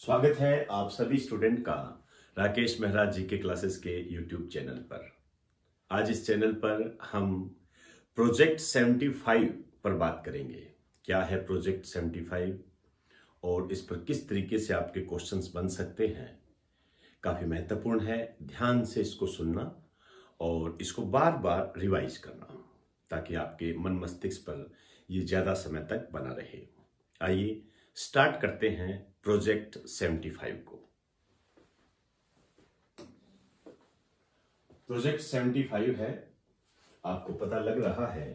स्वागत है आप सभी स्टूडेंट का राकेश मेहरा जी के क्लासेस के यूट्यूब चैनल पर। आज इस चैनल पर हम प्रोजेक्ट 75 पर बात करेंगे। क्या है प्रोजेक्ट 75 और इस पर किस तरीके से आपके क्वेश्चंस बन सकते हैं। काफ़ी महत्वपूर्ण है, ध्यान से इसको सुनना और इसको बार बार रिवाइज करना ताकि आपके मन मस्तिष्क पर ये ज़्यादा समय तक बना रहे। आइए स्टार्ट करते हैं प्रोजेक्ट 75 को। प्रोजेक्ट 75 है, आपको पता लग रहा है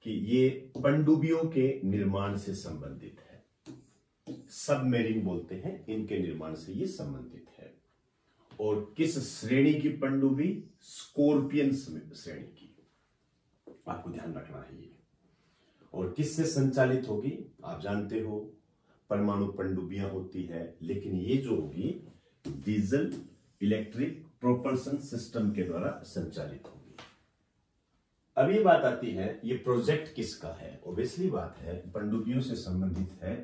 कि ये पनडुब्बियों के निर्माण से संबंधित है। सबमरीन बोलते हैं, इनके निर्माण से ये संबंधित है। और किस श्रेणी की पनडुब्बी? स्कॉर्पियन श्रेणी की, आपको ध्यान रखना है ये। और किससे संचालित होगी? आप जानते हो परमाणु पनडुब्बियां होती है, लेकिन ये जो होगी डीजल इलेक्ट्रिक प्रोपल्शन सिस्टम के द्वारा संचालित होगी। अब ये बात आती है, ये प्रोजेक्ट किसका है? ऑब्वियसली बात है पनडुब्बियों से संबंधित है,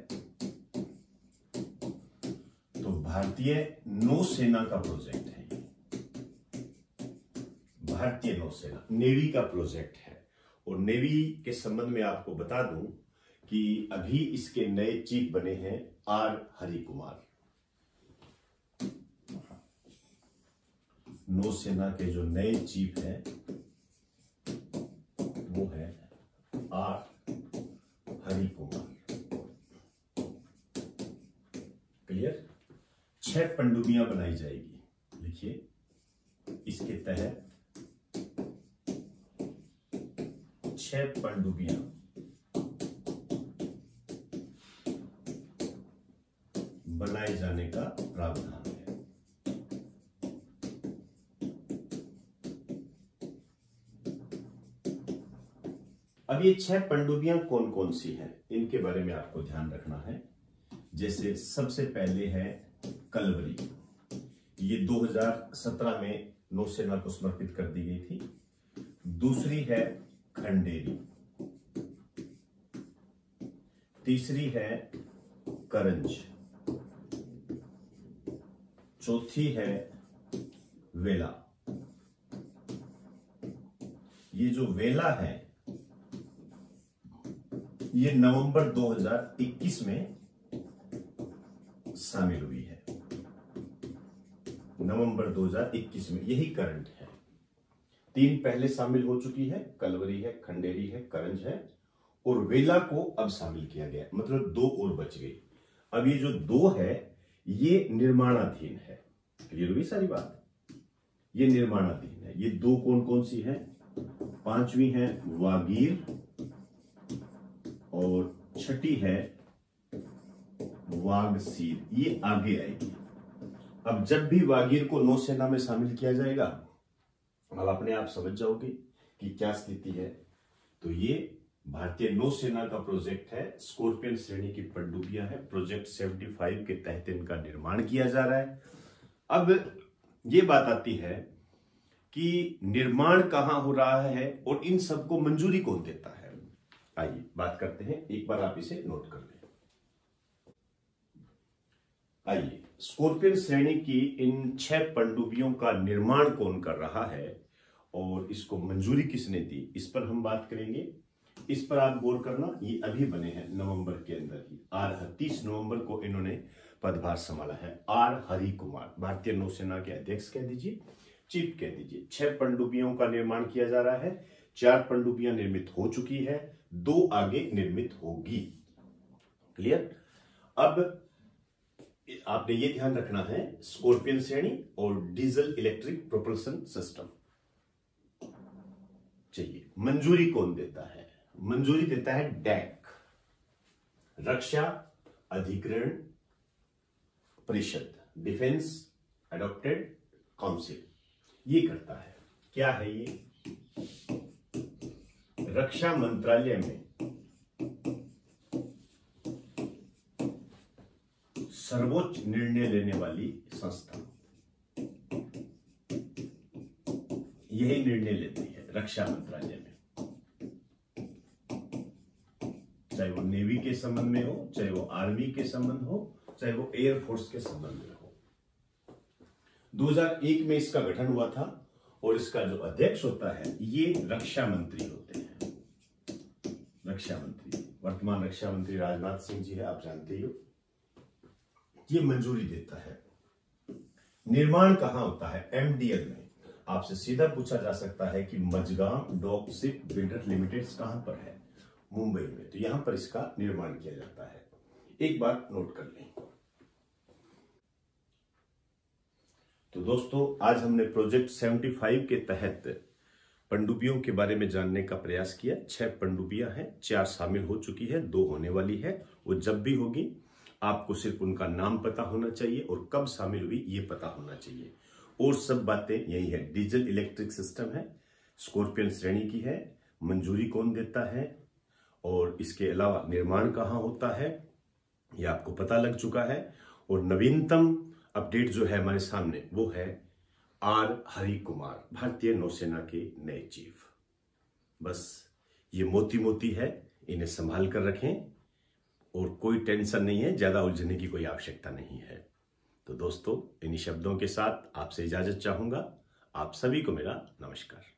तो भारतीय नौसेना का प्रोजेक्ट है। भारतीय नौसेना, नेवी का प्रोजेक्ट है। और नेवी के संबंध में आपको बता दूं कि अभी इसके नए चीफ बने हैं आर हरि कुमार। नौसेना के जो नए चीफ हैं वो है आर हरि कुमार। क्लियर? 6 पनडुब्बियां बनाई जाएगी। लिखिए, इसके तहत 6 पनडुब्बियां बनाए जाने का प्रावधान है। अब ये 6 पनडुब्बियां कौन कौन सी हैं, इनके बारे में आपको ध्यान रखना है। जैसे सबसे पहले है कलवरी, ये 2017 में नौसेना को समर्पित कर दी गई थी। दूसरी है खंडेरी, तीसरी है करंज, चौथी है वेला। ये जो वेला है ये नवंबर 2021 में शामिल हुई है। नवंबर 2021 में, यही करंट है। 3 पहले शामिल हो चुकी है, कलवरी है, खंडेरी है, करंज है, और वेला को अब शामिल किया गया, मतलब 2 और बच गई। अब ये जो 2 है ये निर्माणाधीन है। क्लियर हुई सारी बात? ये निर्माणाधीन है। ये 2 कौन कौन सी है? 5वीं है वागीर और 6ठी है वागसीर। ये आगे आएगी। अब जब भी वागीर को नौसेना में शामिल किया जाएगा, अब अपने आप समझ जाओगे कि क्या स्थिति है। तो ये भारतीय नौसेना का प्रोजेक्ट है, स्कॉर्पियन श्रेणी की पनडुब्बियां है। प्रोजेक्ट 75 के तहत इनका निर्माण किया जा रहा है। अब ये बात आती है कि निर्माण कहां हो रहा है और इन सबको मंजूरी कौन देता है। आइए बात करते हैं, एक बार आप इसे नोट कर लें। आइए, स्कॉर्पियन श्रेणी की इन 6 पनडुब्बियों का निर्माण कौन कर रहा है और इसको मंजूरी किसने दी, इस पर हम बात करेंगे। इस पर आप गौर करना, ये अभी बने हैं नवंबर के अंदर ही। 30 नवंबर को इन्होंने पदभार संभाला है। आर हरि कुमार, भारतीय नौसेना के अध्यक्ष कह दीजिए, चीफ कह दीजिए। 6 पनडुब्बियों का निर्माण किया जा रहा है। 4 पनडुब्बियां निर्मित हो चुकी है, 2 आगे निर्मित होगी। क्लियर? अब आपने ये ध्यान रखना है, स्कॉर्पियन श्रेणी और डीजल इलेक्ट्रिक प्रोपल्शन सिस्टम चाहिए। मंजूरी कौन देता है? मंजूरी देता है डैक, रक्षा अधिग्रहण परिषद, डिफेंस एडॉप्टेड काउंसिल, ये करता है। क्या है ये? रक्षा मंत्रालय में सर्वोच्च निर्णय लेने वाली संस्था, यही निर्णय लेती है रक्षा मंत्रालय में। चाहे वो नेवी के संबंध में हो, चाहे वो आर्मी के संबंध हो, चाहे वो एयरफोर्स के संबंध में हो। 2001 में इसका गठन हुआ था और इसका जो अध्यक्ष होता है ये रक्षा मंत्री होते हैं। रक्षा मंत्री, वर्तमान रक्षा मंत्री राजनाथ सिंह जी है, आप जानते ही हो। ये मंजूरी देता है। निर्माण कहां होता है? MDL में। आपसे सीधा पूछा जा सकता है कि Mazagon dock ship builder limited कहां पर है? मुंबई में। तो यहां पर इसका निर्माण किया जाता है। एक बात नोट कर लें। तो दोस्तों, आज हमने प्रोजेक्ट 75 के तहत पनडुब्बियों के बारे में जानने का प्रयास किया। 6 पनडुब्बियां हैं, 4 शामिल हो चुकी है, 2 होने वाली है। वो जब भी होगी आपको सिर्फ उनका नाम पता होना चाहिए और कब शामिल हुई ये पता होना चाहिए, और सब बातें यही है। डीजल इलेक्ट्रिक सिस्टम है, स्कॉर्पियन श्रेणी की है, मंजूरी कौन देता है, और इसके अलावा निर्माण कहां होता है ये आपको पता लग चुका है। और नवीनतम अपडेट जो है हमारे सामने वो है आर हरि कुमार, भारतीय नौसेना के नए चीफ। बस ये मोती मोती है, इन्हें संभाल कर रखें और कोई टेंशन नहीं है, ज्यादा उलझने की कोई आवश्यकता नहीं है। तो दोस्तों, इन्हीं शब्दों के साथ आपसे इजाजत चाहूंगा। आप सभी को मेरा नमस्कार।